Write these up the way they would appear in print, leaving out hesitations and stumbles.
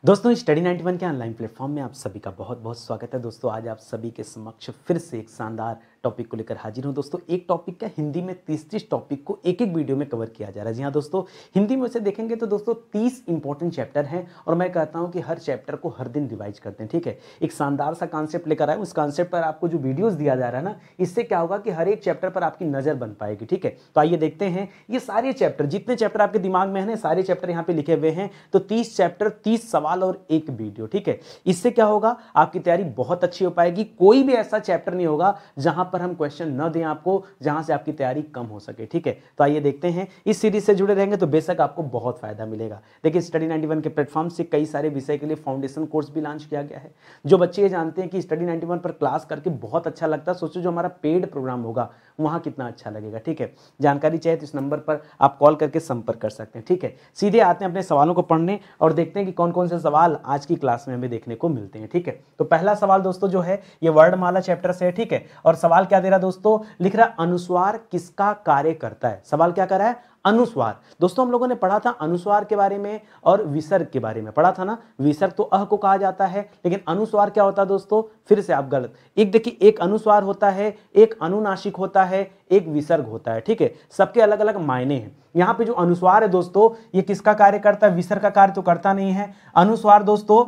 दोस्तों स्टडी 91 के online platform में आप सभी का बहुत बहुत स्वागत है। दोस्तों आज आप सभी के समक्ष फिर से एक शानदार टॉपिक को लेकर हाजिर हूं। दोस्तों एक टॉपिक का हिंदी में 30 टॉपिक को एक एक वीडियो में कवर किया जा रहा है। जी हाँ दोस्तों, हिंदी में से देखेंगे तो दोस्तों 30 इंपॉर्टेंट चैप्टर हैं और मैं कहता हूं कि हर चैप्टर को हर दिन रिवाइज करते हैं। ठीक है, एक शानदार सा कॉन्सेप्ट लेकर आए, उस कॉन्सेप्ट पर आपको जो वीडियोज दिया जा रहा है ना, इससे क्या होगा कि हर एक चैप्टर पर आपकी नजर बन पाएगी। ठीक है, तो आइए देखते हैं ये सारे चैप्टर, जितने चैप्टर आपके दिमाग में है सारे चैप्टर यहाँ पे लिखे हुए हैं। तो 30 चैप्टर, 30 सवाल और एक वीडियो। ठीक है, इससे क्या होगा, आपकी तैयारी बहुत अच्छी हो पाएगी। कोई भी ऐसा चैप्टर नहीं होगा जहां पर हम क्वेश्चन न दें आपको, जहां से आपकी तैयारी कम हो सके। ठीक है, तो आइए देखते हैं। इस सीरीज से जुड़े रहेंगे तो बेशक आपको बहुत फायदा मिलेगा। देखिए स्टडी 91 के प्लेटफॉर्म से कई सारे विषय के लिए फाउंडेशन कोर्स भी लॉन्च किया गया है। जो बच्चे ये जानते हैं कि स्टडी 91 पर क्लास करके बहुत अच्छा लगता है, सोचो जो हमारा पेड प्रोग्राम होगा वहां कितना अच्छा लगेगा। ठीक है, जानकारी चाहिए तो इस नंबर पर आप कॉल करके संपर्क कर सकते हैं। ठीक है, सीधे आते हैं अपने सवालों को पढ़ने और देखते हैं कि कौन कौन से सवाल आज की क्लास में हमें देखने को मिलते हैं। ठीक है, तो पहला सवाल दोस्तों जो है ये वर्णमाला चैप्टर से है। ठीक है, और सवाल क्या दे रहा दोस्तों, लिख रहा अनुस्वार किसका कार्य करता है। सवाल क्या कर रहा है, अनुस्वार। दोस्तों हम लोगों ने पढ़ा था अनुस्वार के बारे में और विसर्ग के बारे में पढ़ा था ना। विसर्ग तो अह को कहा जाता है, लेकिन अनुस्वार क्या होता है दोस्तों, फिर से आप गलत। एक देखिए, एक अनुस्वार होता है, एक अनुनासिक होता है, एक विसर्ग होता है। ठीक है, सबके अलग अलग मायने हैं। यहां पे जो अनुस्वार है दोस्तों, ये किसका कार्य करता है, विसर्ग का कार्य तो करता नहीं है। अनुस्वार दोस्तों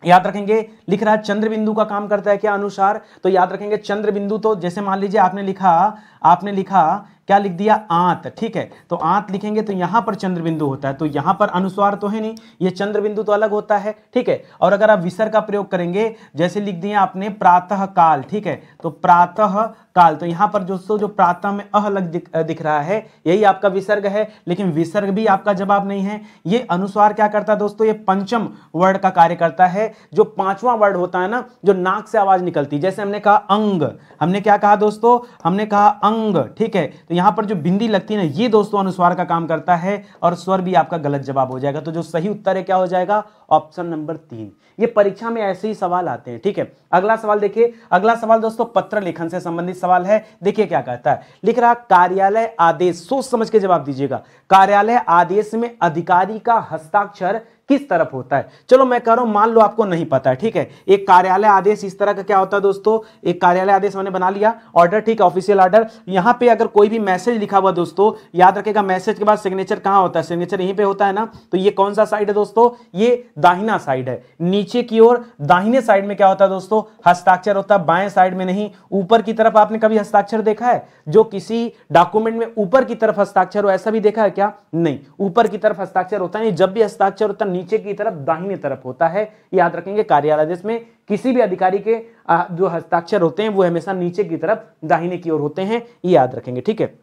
याद रखेंगे, लिख रहा है चंद्र बिंदु का काम करता है क्या, अनुसार। तो याद रखेंगे चंद्र बिंदु, तो जैसे मान लीजिए आपने लिखा क्या लिख दिया, आंत। ठीक है, तो आंत लिखेंगे तो यहां पर चंद्र बिंदु होता है, तो यहां पर अनुस्वार तो है नहीं, ये चंद्र बिंदु तो अलग होता है। ठीक है, और अगर आप विसर्ग का प्रयोग करेंगे, जैसे लिख दिया आपने प्रातः काल। ठीक है, तो प्रातः काल, तो यहां पर जो प्रातः में अह लग दिख रहा है, यही आपका विसर्ग है, लेकिन विसर्ग भी आपका जवाब नहीं है। ये अनुस्वार क्या करता है दोस्तों, ये पंचम वर्ड का कार्य करता है। जो पांचवा वर्ड होता है ना, जो नाक से आवाज निकलती है, जैसे हमने कहा अंग, हमने क्या कहा दोस्तों, हमने कहा अंग। ठीक है, तो यहां पर जो बिंदी लगती है ना, ये दोस्तों अनुस्वार का काम करता है, और स्वर भी आपका गलत जवाब हो जाएगा। तो जो सही उत्तर है क्या हो जाएगा, ऑप्शन नंबर 3। ये परीक्षा में ऐसे ही सवाल आते हैं। ठीक है, अगला सवाल देखिए, अगला सवाल दोस्तों पत्र लेखन से संबंधित सवाल है। देखिए क्या कहता है, लिख रहा कार्यालय आदेश, सोच समझ के जवाब दीजिएगा। कार्यालय आदेश में अधिकारी का हस्ताक्षर किस तरफ होता है। चलो मैं कह रहा हूं, मान लो आपको नहीं पता है। ठीक है, एक कार्यालय आदेश इस तरह का क्या होता है दोस्तों, एक कार्यालय आदेश मैंने बना लिया, ऑर्डर। ठीक है, ऑफिशियल ऑर्डर। यहां पे अगर कोई भी मैसेज लिखा हुआ दोस्तों, याद रखेगा मैसेज के बाद सिग्नेचर कहां होता है, सिग्नेचर यहीं पे होता है ना। तो ये कौन सा साइड है दोस्तों, ये दाहिना साइड है। नीचे की ओर दाहिने साइड में क्या होता है दोस्तों, हस्ताक्षर होता है, बाएं साइड में नहीं। ऊपर की तरफ आपने कभी हस्ताक्षर देखा है, जो किसी डॉक्यूमेंट में ऊपर की तरफ हस्ताक्षर हो, ऐसा भी देखा है क्या, नहीं। ऊपर की तरफ हस्ताक्षर होता है, जब भी हस्ताक्षर होता है नीचे की तरफ दाहिने तरफ होता है। याद रखेंगे, कार्यालय आदेश में किसी भी अधिकारी के जो हस्ताक्षर होते हैं वो हमेशा नीचे की तरफ दाहिने की ओर होते हैं, ये याद रखेंगे। ठीक है,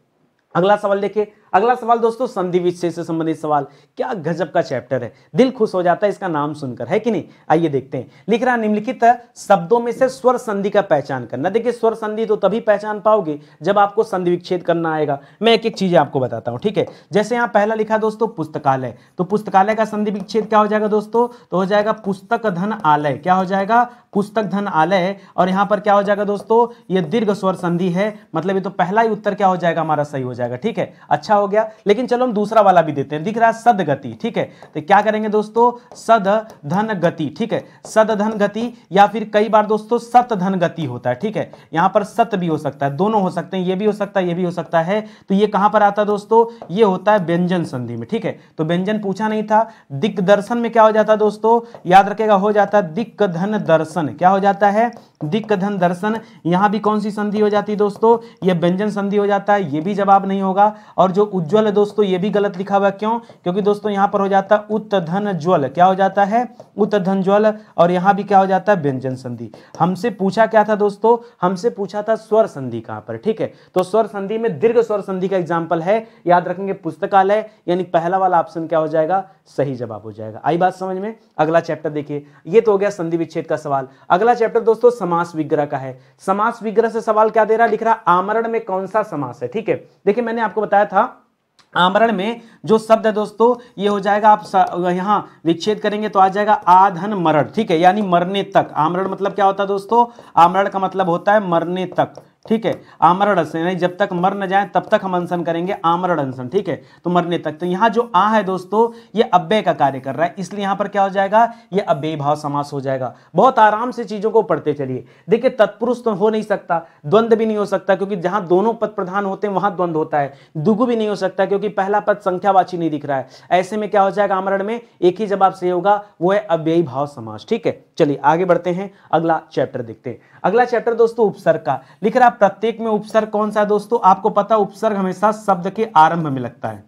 अगला सवाल देखिए। अगला सवाल दोस्तों संधि विच्छेद से संबंधित सवाल। क्या गजब का चैप्टर है, दिल खुश हो जाता है इसका नाम सुनकर, है कि नहीं। आइए देखते हैं, लिख रहा निम्नलिखित शब्दों में से स्वर संधि का पहचान करना। देखिए स्वर संधि तो तभी पहचान पाओगे जब आपको संधि विच्छेद करना आएगा। मैं एक एक चीजें आपको बताता हूं। ठीक है, जैसे यहां पहला लिखा दोस्तों पुस्तकालय, तो पुस्तकालय का संधि विच्छेद क्या हो जाएगा दोस्तों, तो हो जाएगा पुस्तक धन आलय। क्या हो जाएगा, पुस्तक धन आलय। और यहां पर क्या हो जाएगा दोस्तों, ये दीर्घ स्वर संधि है, मतलब ये तो पहला ही उत्तर क्या हो जाएगा हमारा, सही हो जाएगा। ठीक है, अच्छा हो गया। लेकिन चलो हम दूसरा वाला भी देते हैं, दिख रहा है सद गति। ठीक है, तो क्या करेंगे दोस्तों, सद धन गति। ठीक है, सद धन गति, या फिर कई बार दोस्तों सत धन गति होता है। ठीक है, यहां पर सत भी हो सकता है, दोनों हो सकते हैं, ये भी हो सकता है, ये भी हो सकता है। तो ये कहां पर आता है दोस्तों, ये होता है व्यंजन संधि में। ठीक है, तो व्यंजन पूछा नहीं था। दिग्दर्शन में क्या हो जाता है दोस्तों, याद रखेगा, हो जाता है दिक् धन दर्शन। क्या हो जाता है, दिक् धन दर्शन। यहां भी कौन सी संधि हो जाती है दोस्तों, ये व्यंजन संधि हो जाता है, ये भी जवाब नहीं होगा। और जो उज्ज्वल है दोस्तों, ये भी गलत लिखा हुआ, क्यों, क्योंकि दोस्तों यहां पर हो जाता है उत धन ज्वल। क्या हो जाता है, उत धन ज्वल। और यहां भी क्या हो जाता है, व्यंजन संधि। हमसे पूछा क्या था दोस्तों, हमसे पूछा था स्वर संधि कहां पर। ठीक है, तो स्वर संधि में दीर्घ स्वर संधि का एग्जांपल है, याद रखेंगे पुस्तकालय, यानी पहला वाला ऑप्शन क्या हो जाएगा, सही जवाब हो जाएगा। आई बात समझ में। अगला चैप्टर देखिए, ये तो हो गया संधि विच्छेद का सवाल। अगला चैप्टर दोस्तों समास विग्रह का है। समास विग्रह से सवाल क्या दे रहा है, लिख रहा आमरण में कौन सा समास है। ठीक है, देखिए मैंने आपको बताया था आमरण में जो शब्द है दोस्तों, ये हो जाएगा, आप यहां विच्छेद करेंगे तो आ जाएगा आधन मरण। ठीक है, यानी मरने तक। आमरण मतलब क्या होता है दोस्तों, आमरण का मतलब होता है मरने तक। ठीक है, आमरण अनशन, यानी जब तक मर न जाए तब तक हम अनशन करेंगे, आमरण अनशन, ठीक है, तो मरने तक। तो यहाँ जो आ है दोस्तों ये अव्यय का कार्य कर रहा है, इसलिए यहाँ पर क्या हो जाएगा, ये अव्ययी भाव समास हो जाएगा। बहुत आराम से चीजों को पढ़ते चलिए। देखिए तत्पुरुष तो हो नहीं सकता, द्वंद्व भी नहीं हो सकता क्योंकि जहां दोनों पद प्रधान होते हैं वहां द्वंद्व होता है, द्विगु भी नहीं हो सकता क्योंकि पहला पद संख्यावाची नहीं दिख रहा है। ऐसे में क्या हो जाएगा, आमरण में एक ही जवाब सही होगा, वो है अव्ययी भाव समास। ठीक है, चलिए आगे बढ़ते हैं, अगला चैप्टर देखते हैं। अगला चैप्टर दोस्तों उपसर्ग का, लिख रहा प्रत्येक में उपसर्ग कौन सा है दोस्तों, आपको पता उपसर्ग हमेशा शब्द के आरंभ में लगता है,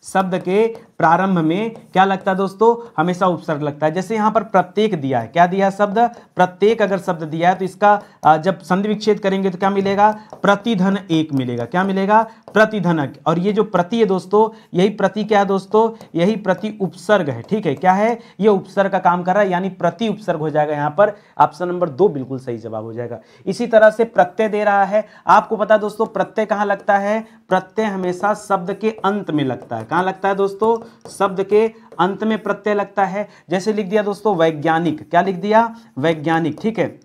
शब्द के प्रारंभ में क्या लगता है दोस्तों, हमेशा उपसर्ग लगता है। जैसे यहां पर प्रत्येक दिया है, क्या दिया है शब्द, प्रत्येक अगर शब्द दिया है तो इसका जब संधि विच्छेद करेंगे तो क्या मिलेगा, प्रतिधन एक मिलेगा, क्या मिलेगा, प्रतिधन। और ये जो प्रति है दोस्तों, यही प्रति क्या है दोस्तों, यही प्रति उपसर्ग है। ठीक है, क्या है, ये उपसर्ग का काम कर रहा है, यानी प्रति उपसर्ग हो जाएगा यहाँ पर, ऑप्शन नंबर 2 बिल्कुल सही जवाब हो जाएगा। इसी तरह से प्रत्यय दे रहा है, आपको पता दोस्तों प्रत्यय कहां लगता है, प्रत्यय हमेशा शब्द के अंत में लगता है। कहां लगता है दोस्तों, शब्द के अंत में प्रत्यय लगता है। जैसे लिख दिया दोस्तों वैज्ञानिक, क्या लिख दिया, वैज्ञानिक, ठीक है,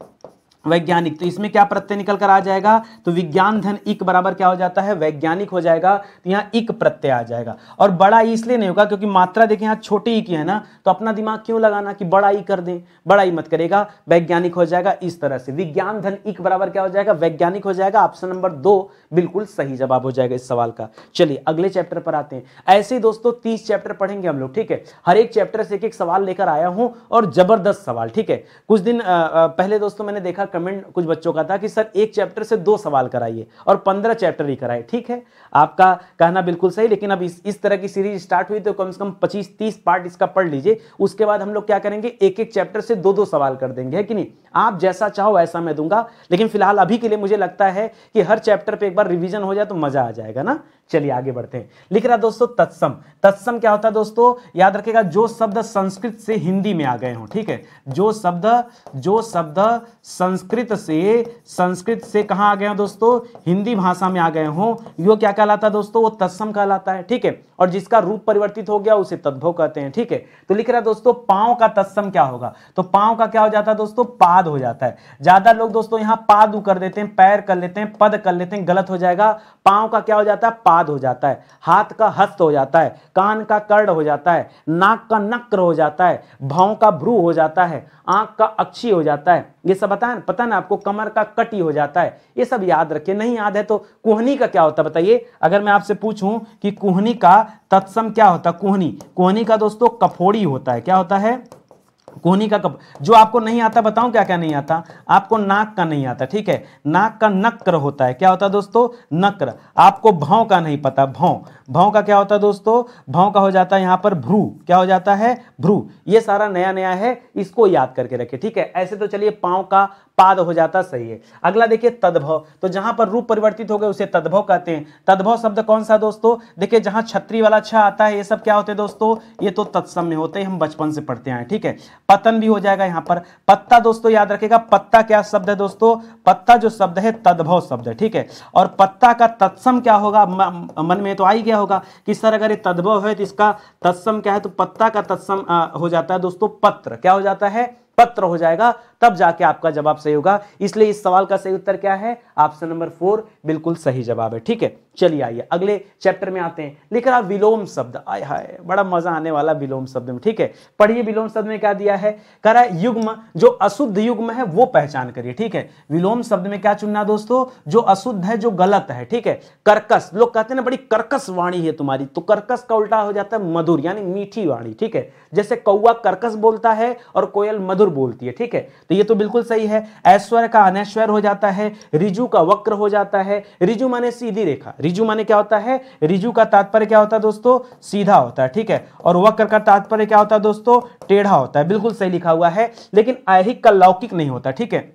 वैज्ञानिक, तो इसमें क्या प्रत्यय निकल कर आ जाएगा, तो विज्ञान धन इक बराबर क्या हो जाता है, वैज्ञानिक हो जाएगा, तो यहाँ इक प्रत्यय आ जाएगा। और बड़ा ई इसलिए नहीं होगा क्योंकि मात्रा देखिए यहाँ छोटी ई की है ना, तो अपना दिमाग क्यों लगाना कि बड़ा ई कर दें, बड़ा ई मत करेगा, वैज्ञानिक हो जाएगा। इस तरह से विज्ञान धन इक बराबर क्या हो जाएगा, वैज्ञानिक हो जाएगा। ऑप्शन नंबर 2 बिल्कुल सही जवाब हो जाएगा इस सवाल का। चलिए अगले चैप्टर पर आते हैं। ऐसे ही दोस्तों 30 चैप्टर पढ़ेंगे हम लोग, ठीक है, हर एक चैप्टर से एक एक सवाल लेकर आया हूं और जबरदस्त सवाल। ठीक है, कुछ दिन पहले दोस्तों मैंने देखा कमेंट कुछ बच्चों का था कि सर एक चैप्टर से 2 सवाल कराइए और 15 चैप्टर ही कराए। ठीक है, आपका कहना बिल्कुल सही, लेकिन अब इस तरह की सीरीज स्टार्ट हुई तो कम से कम 25-30 पार्ट इसका पढ़ लीजिए। उसके बाद हम लोग क्या करेंगे, एक एक चैप्टर से 2-2 सवाल कर देंगे, है कि नहीं। आप जैसा चाहो वैसा मैं दूंगा, लेकिन फिलहाल अभी के लिए मुझे लगता है कि हर चैप्टर पे एक बार रिवीजन हो जाए तो मजा आ जाएगा ना। चलिए आगे बढ़ते हैं। लिख रहा दोस्तों तत्सम, तत्सम क्या होता है दोस्तों, याद रखिएगा, जो शब्द संस्कृत से हिंदी में आ गए हो। ठीक है, जो शब्द संस्कृत से कहां आ गए हो दोस्तों, हिंदी भाषा में आ गए हो, यो क्या कहलाता है दोस्तों, वो तत्सम कहलाता है। ठीक है, और जिसका रूप परिवर्तित हो गया उसे तद्भव कहते हैं। ठीक है, तो लिख रहा दोस्तों पांव का तत्सम क्या होगा, तो पांव का क्या हो जाता है दोस्तों, पाद हो जाता है। ज्यादा लोग दोस्तों यहां पादु कर देते हैं, पैर कर लेते हैं, पद कर लेते हैं, गलत हो जाएगा। पांव का क्या हो जाता है, पाद हो जाता है। हाथ का हस्त हो जाता है, कान का कर्ण हो जाता है, नाक का नक्र हो जाता है, भौं का भ्रू हो जाता है, आंख का अक्षी हो जाता है। ये सब पता ना आपको, कमर का कटी हो जाता है। ये सब याद रखिए, नहीं याद है तो कुहनी का क्या होता है बताइए। अगर मैं आपसे पूछूं कि कुहनी का तत्सम क्या होता है, कुहनी का दोस्तों कफोड़ी होता है। क्या होता है, कोहनी का कप। जो आपको नहीं आता बताऊं क्या क्या नहीं आता, आपको नाक का नहीं आता। ठीक है, नाक का नक्र होता है, क्या होता है दोस्तों, नक्र। आपको भौं का नहीं पता, भौं का क्या होता है दोस्तों, भौं का हो जाता है यहां पर भ्रू, क्या हो जाता है, भ्रू। ये सारा नया नया है, इसको याद करके रखें। ठीक है, ऐसे तो चलिए पांव का पाद हो जाता, सही है। अगला देखिए तद्भव, तो जहां पर रूप परिवर्तित हो गए उसे तद्भव कहते हैं। तद्भव शब्द कौन सा दोस्तों, देखिए जहां छत्री वाला छ आता है, ये सब क्या होते हैं दोस्तों, ये तो तत्सम में होते हैं, हम बचपन से पढ़ते हैं। ठीक है, पतन भी हो जाएगा यहाँ पर। पत्ता दोस्तों याद रखेगा, पत्ता क्या शब्द है दोस्तों, पत्ता जो शब्द है तद्भव शब्द है। ठीक है, और पत्ता का तत्सम क्या होगा, मन में तो आ ही गया होगा कि सर अगर ये तद्भव है तो इसका तत्सम क्या है, तो पत्ता का तत्सम हो जाता है दोस्तों पत्र। क्या हो जाता है, पत्र हो जाएगा, तब जाके आपका जवाब सही होगा। इसलिए इस सवाल का सही उत्तर क्या है, ऑप्शन नंबर 4 बिल्कुल सही जवाब है। ठीक है, चलिए आइए अगले चैप्टर में आते हैं। लिख रहा विलोम शब्द, आय हाय बड़ा मजा आने वाला विलोम शब्द में। ठीक है, पढ़िए विलोम शब्द में क्या दिया है, कह रहा है युग्म, जो अशुद्ध युग्म है वो पहचान करिए। ठीक है, विलोम शब्द में क्या चुनना दोस्तों, जो अशुद्ध है, जो गलत है। ठीक है, कर्कश, लोग कहते हैं ना बड़ी कर्कश वाणी है तुम्हारी, तो कर्कश का उल्टा हो जाता है मधुर, यानी मीठी वाणी। ठीक है, जैसे कौवा कर्कश बोलता है और कोयल मधुर बोलती है। ठीक है, तो ये तो बिल्कुल सही है। ऐश्वर्य का अनैश्वर्य हो जाता है, रिजु का वक्र हो जाता है। रिजु माने सीधी रेखा, रिजु माने क्या होता है, रिजु का तात्पर्य क्या होता है दोस्तों, सीधा होता है। ठीक है, और वक्र का तात्पर्य क्या होता है दोस्तों, टेढ़ा होता है। बिल्कुल सही लिखा हुआ है, लेकिन ऐहिक का लौकिक नहीं होता। ठीक है,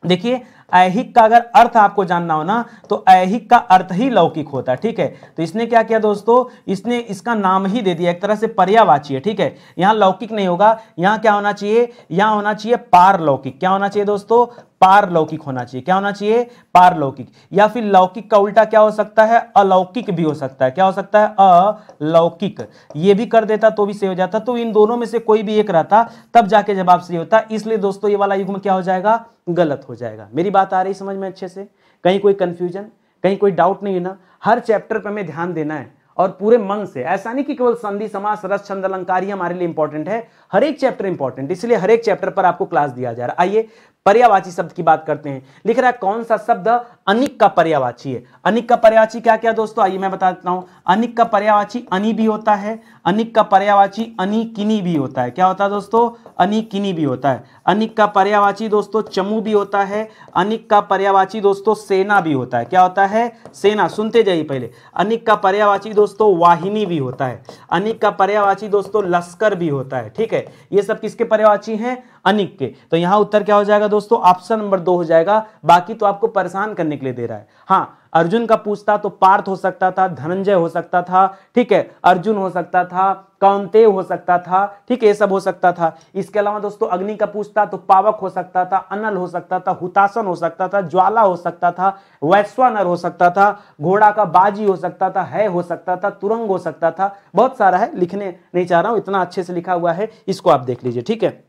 देखिए ऐहिक का अगर अर्थ आपको जानना हो ना, तो ऐहिक का अर्थ ही लौकिक होता है। ठीक है, तो इसने क्या किया दोस्तों, इसने इसका नाम ही दे दिया, एक तरह से पर्यायवाची है। ठीक है, यहां लौकिक नहीं होगा, यहां क्या होना चाहिए, यहां होना चाहिए पारलौकिक। क्या होना चाहिए दोस्तों, पारलौकिक होना चाहिए। क्या होना चाहिए? पारलौकिक। या फिर लौकिक का उल्टा क्या हो सकता है? अलौकिक भी हो सकता है। क्या हो सकता है? अलौकिक। ये भी कर देता तो भी सही हो जाता। तो इन दोनों में से कोई भी एक रहता तब जाके जवाब सही होता। इसलिए दोस्तों ये वाला युग्म क्या हो जाएगा? गलत हो जाएगा। मेरी बात आ रही समझ में अच्छे से? कहीं कोई कंफ्यूजन, कहीं कोई डाउट नहीं है ना? हर चैप्टर पर हमें ध्यान देना है और पूरे मन से। ऐसा नहीं कि केवल संधि, समास, रस, छंद, अलंकार ही हमारे लिए इंपॉर्टेंट है, हर एक चैप्टर इंपॉर्टेंट, इसलिए हर एक चैप्टर पर आपको क्लास दिया जा रहा है। आइए पर्यायवाची शब्द की बात करते हैं। लिख रहा है कौन सा शब्द अनिक का पर्यायवाची है? अनिक का पर्यायवाची क्या क्या दोस्तों? आइए मैं बता देता हूं। अनिक का पर्यायवाची अनि भी होता है। अनिक का पर्यायवाची अनिकिनी भी होता है। क्या होता है दोस्तों? अनिकिनी भी होता है। अनिक का पर्यायवाची दोस्तों चमू भी होता है। अनिक का पर्यायवाची दोस्तों सेना भी होता है। क्या होता है? सेना। सुनते जाइए पहले। अनिक का पर्यायवाची दोस्तों वाहिनी भी होता है। अनिक का पर्यायवाची दोस्तों लश्कर भी होता है। ठीक है, ये सब किसके पर्यायवाची हैं? अनिक के। तो यहां उत्तर क्या हो जाएगा दोस्तों? ऑप्शन नंबर 2 हो जाएगा। बाकी तो आपको परेशान करने के लिए दे रहा है। हाँ, अर्जुन का पूछता तो पार्थ हो सकता था, धनंजय हो सकता था, ठीक है, अर्जुन हो सकता था, कौंतेय हो सकता था, ठीक है, ये सब हो सकता था। इसके अलावा दोस्तों अग्नि का पूछता तो पावक हो सकता था, अनल हो सकता था, हुतासन हो सकता था, ज्वाला हो सकता था, वैश्वानर हो सकता था, घोड़ा का बाजी हो सकता था, है हो सकता था, तुरंग हो सकता था। बहुत सारा है, लिखने नहीं चाह रहा हूं, इतना अच्छे से लिखा हुआ है, इसको आप देख लीजिए। ठीक है,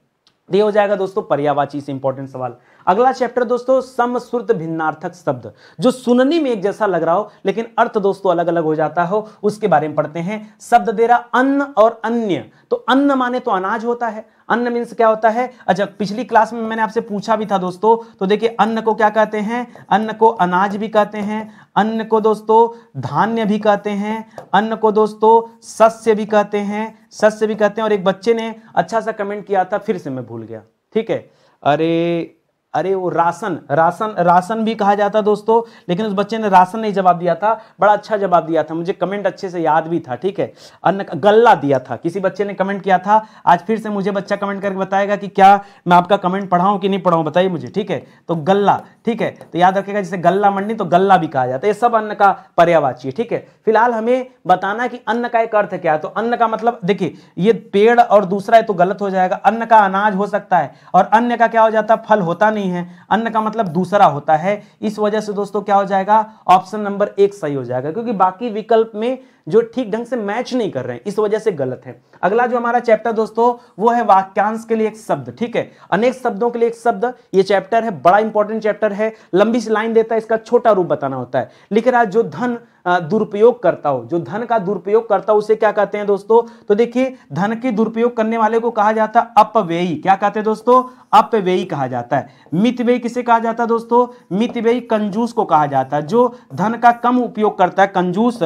ये हो जाएगा दोस्तों पर्यायवाची से इंपॉर्टेंट सवाल। अगला चैप्टर दोस्तों समश्रुत भिन्नार्थक शब्द, जो सुनने में एक जैसा लग रहा हो लेकिन अर्थ दोस्तों अलग अलग हो जाता हो, उसके बारे में पढ़ते हैं। शब्द दे रहा अन्न और अन्य। तो अन्न माने तो अनाज होता है। अन्न मीन्स क्या होता है? अच्छा, पिछली क्लास में मैंने आपसे पूछा भी था दोस्तों, तो देखिए अन्न को क्या कहते हैं? अन्न को अनाज भी कहते हैं, अन्न को दोस्तों धान्य भी कहते हैं, अन्न को दोस्तों शस्य भी कहते हैं, शस्य भी कहते हैं। और एक बच्चे ने अच्छा सा कमेंट किया था, फिर से मैं भूल गया। ठीक है, अरे वो राशन, राशन, राशन भी कहा जाता दोस्तों, लेकिन उस बच्चे ने राशन नहीं जवाब दिया था, बड़ा अच्छा जवाब दिया था, मुझे कमेंट अच्छे से याद भी था। ठीक है, अन्न गल्ला दिया था, किसी बच्चे ने कमेंट किया था। आज फिर से मुझे बच्चा कमेंट करके बताएगा कि क्या मैं आपका कमेंट पढ़ाऊं कि नहीं पढ़ाऊं, बताइए मुझे। ठीक है, तो गल्ला, ठीक है, तो याद रखेगा जैसे गल्ला मंडी तो गल्ला भी कहा जाता है, ये सब अन्न का पर्यायवाची है। ठीक है, फिलहाल हमें बताना कि अन्न का एक अर्थ क्या है। तो अन्न का मतलब देखिए, ये पेड़ और दूसरा है तो गलत हो जाएगा। अन्न का अनाज हो सकता है और अन्य का क्या हो जाता है? फल होता नहीं है। अन्न का मतलब दूसरा होता है। इस वजह से दोस्तों क्या हो जाएगा? ऑप्शन नंबर 1 सही हो जाएगा, क्योंकि बाकी विकल्प में जो ठीक ढंग से मैच नहीं कर रहे हैं, इस वजह से गलत है। अगला जो हमारा चैप्टर दोस्तों वो है वाक्यांश के लिए एक शब्द। ठीक है, अनेक शब्दों के लिए एक शब्द, ये चैप्टर है, बड़ा इंपॉर्टेंट चैप्टर है। लंबी सी लाइन देता है, इसका छोटा रूप बताना होता है। लिख रहा है जो धन दुरुपयोग करता हो, जो धन का दुरुपयोग करता हो उसे क्या कहते हैं दोस्तों? तो देखिए धन के दुरुपयोग करने वाले को कहा जाता है अपव्ययी। क्या कहते हैं दोस्तों? अपव्ययी कहा जाता है। मितव्ययी किसे कहा जाता है दोस्तों? मितव्ययी कंजूस को कहा जाता है। जो धन का कम उपयोग करता है, कंजूस,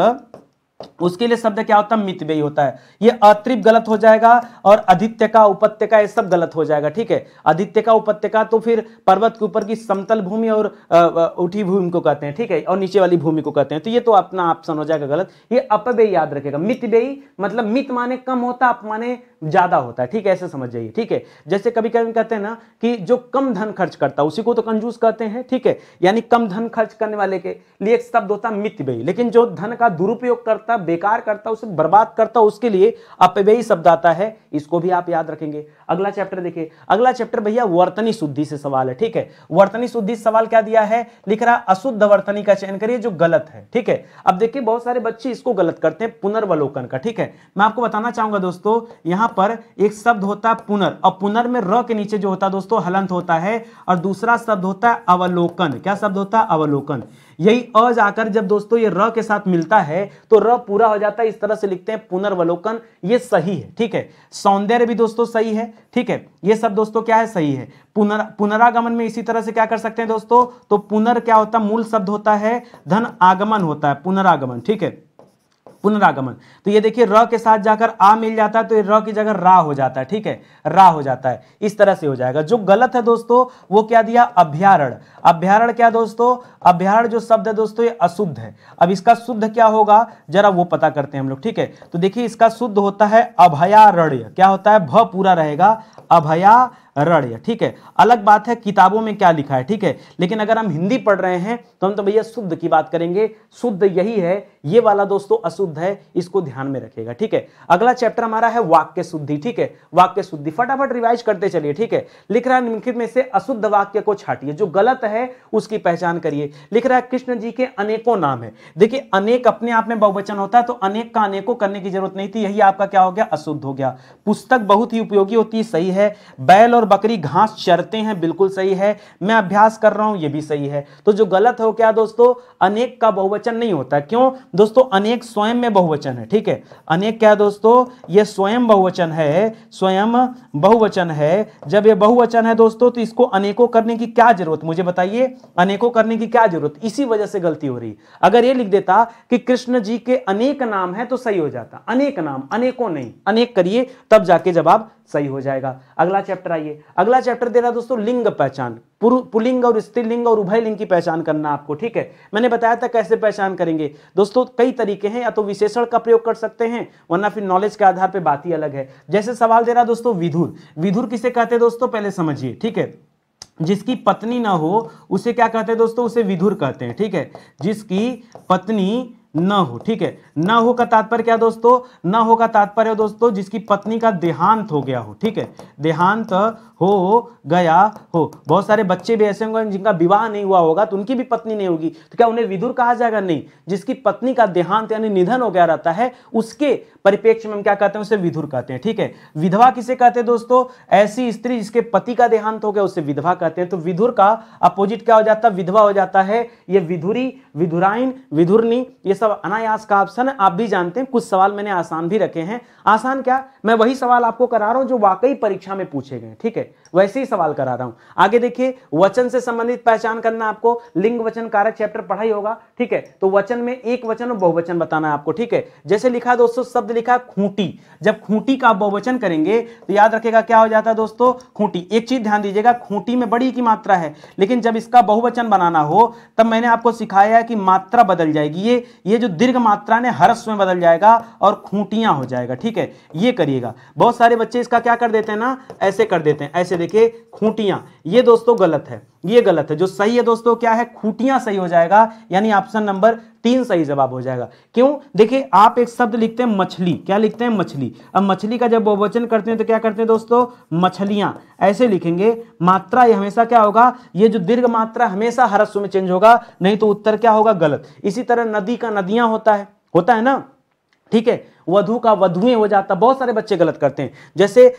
उसके लिए शब्द क्या होता है? मितव्ययी होता है। ये अतृप्त गलत हो जाएगा और अधित्य का, उपत्यका, ये सब गलत हो जाएगा। ठीक है, अधित्य का, उपत्यका तो फिर पर्वत के ऊपर की समतल भूमि और उठी भूमि को कहते हैं। ठीक है, और नीचे वाली भूमि को कहते हैं। तो ये तो अपना ऑप्शन हो जाएगा गलत। ये अपव्ययी याद रखेगा। मितव्ययी मतलब मित माने कम होता, अप माने ज्यादा होता है। ठीक है, ऐसे समझ जाइए। ठीक है, जैसे कभी कभी कहते हैं ना कि जो कम धन खर्च करता है उसी को तो कंजूस कहते हैं। ठीक है, यानी कम धन खर्च करने वाले के लिए एक शब्द होता है मितव्ययी। लेकिन जो धन का दुरुपयोग करता, बेकार करता, उसे बर्बाद करता, उसके लिए अपव्ययी शब्द आता है। इसको भी आप याद रखेंगे। अगला चैप्टर देखिए। अगला चैप्टर भैया वर्तनी शुद्धि से सवाल है। ठीक है, वर्तनी शुद्धि सवाल क्या दिया है? लिख रहा अशुद्ध वर्तनी का चयन करिए जो गलत है। ठीक है, अब देखिए बहुत सारे बच्चे इसको गलत करते हैं, पुनर्वलोकन का। ठीक है, मैं आपको बताना चाहूंगा दोस्तों, यहां पर एक शब्द होता है पुनर, और पुनर में र के नीचे जो होता है दोस्तों हलंत होता है, और दूसरा शब्द होता है अवलोकन। क्या शब्द होता है? अवलोकन। यही अ जाकर जब दोस्तों ये र के साथ मिलता है तो र पूरा हो जाता है। इस तरह से लिखते हैं पुनर्वलोकन, ये सही है। ठीक है, सौंदर्य भी दोस्तों सही है। ठीक है, ये सब दोस्तों क्या है? सही है। पुनरागमन में इसी तरह से क्या कर सकते हैं दोस्तों? तो पुनर क्या होता है? मूल शब्द होता है, धन आगमन होता है, पुनरागमन। ठीक है, पुनरागमन। तो ये देखिए र के साथ जाकर आ मिल जाता है तो ये र की जगह रा हो जाता है। ठीक है, रा हो जाता है, इस तरह से हो जाएगा। जो गलत है दोस्तों वो क्या दिया? अभ्यारण्य। अभ्यारण्य क्या दोस्तों? अभ्यारण्य जो शब्द है दोस्तों ये अशुद्ध है। अब इसका शुद्ध क्या होगा जरा वो पता करते हैं हम लोग। ठीक है, तो देखिए इसका शुद्ध होता है अभयारण्य। क्या होता है? भ पूरा रहेगा, अभयारण्य, ठीक है। अलग बात है किताबों में क्या लिखा है, ठीक है, लेकिन अगर हम हिंदी पढ़ रहे हैं तो हम तो भैया शुद्ध की बात करेंगे, शुद्ध यही है, ये वाला दोस्तों अशुद्ध है, इसको ध्यान में रखिएगा, ठीक है। अगला चैप्टर हमारा है वाक्य शुद्धि, ठीक है, वाक्य शुद्धि, फटाफट रिवाइज करते चलिए, ठीक है। लिख रहा है निम्नलिखित में से अशुद्ध वाक्य को छाटिए, जो गलत है उसकी पहचान करिए। लिख रहा है कृष्ण जी के अनेकों नाम है। देखिए अनेक अपने आप में बहुवचन होता है, तो अनेक का अनेकों करने की जरूरत नहीं थी, यही आपका क्या हो गया, अशुद्ध हो गया। पुस्तक बहुत ही उपयोगी होती है, सही है। बैल और बकरी घास चरते हैं, बिल्कुल सही है। मैं अभ्यास कर रहा हूं, ये भी सही है। तो जो गलत हो क्या दोस्तों, अनेक का बहुवचन नहीं होता। क्यों दोस्तों, अनेक स्वयं में बहुवचन है, ठीक है। अनेक क्या है दोस्तों, ये स्वयं बहुवचन है, स्वयं बहुवचन है। जब ये बहुवचन है दोस्तों तो इसको अनेकों करने की क्या जरूरत, मुझे बताइए, अनेकों करने की क्या जरूरत, इसी वजह से गलती हो रही। अगर ये लिख देता कि कृष्ण जी के अनेक नाम है तो सही हो जाता, अनेक नाम, अनेकों नहीं, अनेक करिए तब जाके जवाब सही हो जाएगा। अगला चैप्टर आइए, अगला चैप्टर दे रहा दोस्तों लिंग पहचान, पुल्लिंग और स्त्रीलिंग और उभयलिंग की पहचान करना आपको, ठीक है। मैंने बताया था कैसे पहचान करेंगे दोस्तों, कई तरीके हैं, या तो विशेषण का प्रयोग कर सकते हैं, वरना फिर नॉलेज के आधार पर बात ही अलग है। जैसे सवाल दे रहा दोस्तों विधुर, विधुर किसे कहते हैं दोस्तों, पहले समझिए, ठीक है। जिसकी पत्नी ना हो उसे क्या कहते हैं दोस्तों, उसे विधुर कहते हैं, ठीक है। जिसकी पत्नी न हो, ठीक है। न हो का तात्पर्य क्या दोस्तों, न हो का तात्पर्य दोस्तों जिसकी पत्नी का देहांत हो गया हो, ठीक है, देहांत हो गया हो। बहुत सारे बच्चे भी ऐसे होंगे जिनका विवाह नहीं हुआ होगा तो उनकी भी पत्नी नहीं होगी, तो क्या उन्हें विधुर कहा जाएगा, नहीं। जिसकी पत्नी का देहांत यानी निधन हो गया रहता है, उसके परिप्रेक्ष्य में हम क्या कहते हैं, उसे विधुर कहते हैं, ठीक है। विधवा किसे कहते हैं दोस्तों, ऐसी स्त्री जिसके पति का देहांत हो गया उसे विधवा कहते हैं। तो विधुर का अपोजिट क्या हो जाता है, विधवा हो जाता है। ये विधुरी, विधुराइन, विधुरनी, ये सब अनायास का ऑप्शन है, आप भी जानते हैं। कुछ सवाल मैंने आसान भी रखे हैं। आसान क्या, मैं वही सवाल आपको करा रहा हूं जो वाकई परीक्षा में पूछे गए, ठीक है, वैसे ही सवाल करा रहा हूं। आगे देखिए, वचन से संबंधित पहचान करना आपको, लिंग वचन कारक चैप्टर पढ़ा ही होगा, ठीक है। तो वचन में एक वचन और बहुवचन बताना है आपको, ठीक है। जैसे लिखा दोस्तों, शब्द लिखा खूंटी, जब खूंटी का बहुवचन करेंगे तो याद रखेगा क्या हो जाता है दोस्तों, खूंटी। एक चीज ध्यान दीजिएगा, खूंटी में बड़ी की मात्रा है, लेकिन जब इसका बहुवचन बनाना हो तब मैंने आपको सिखाया है कि मात्रा बदल जाएगी, ये जो दीर्घ मात्रा ने ह्रस्व में बदल जाएगा और खूंटियां हो जाएगा, ठीक है। ये करिएगा। बहुत सारे बच्चे इसका क्या कर देते हैं ना, ऐसे कर देते हैं, ऐसे देखिए खूंटियां, ये दोस्तों गलत है, ये गलत है। जो सही है दोस्तों क्या है, खूंटियां सही हो जाएगा, यानी ऑप्शन नंबर 3 सही जवाब हो जाएगा। क्यों, देखिए आप एक शब्द लिखते हैं मछली, क्या लिखते हैं, मछली। अब मछली का जब बहुवचन करते हैं तो क्या करते हैं दोस्तों, मछलियां, ऐसे लिखेंगे। मात्रा ये हमेशा क्या होगा, ये जो दीर्घ मात्रा हमेशा ह्रस्व में चेंज होगा, नहीं तो उत्तर क्या होगा, गलत। इसी तरह नदी का नदियां होता है ना, ठीक है। वधु का वधुएं हो जाता, बहुत सारे बच्चे गलत करते हैं। जैसे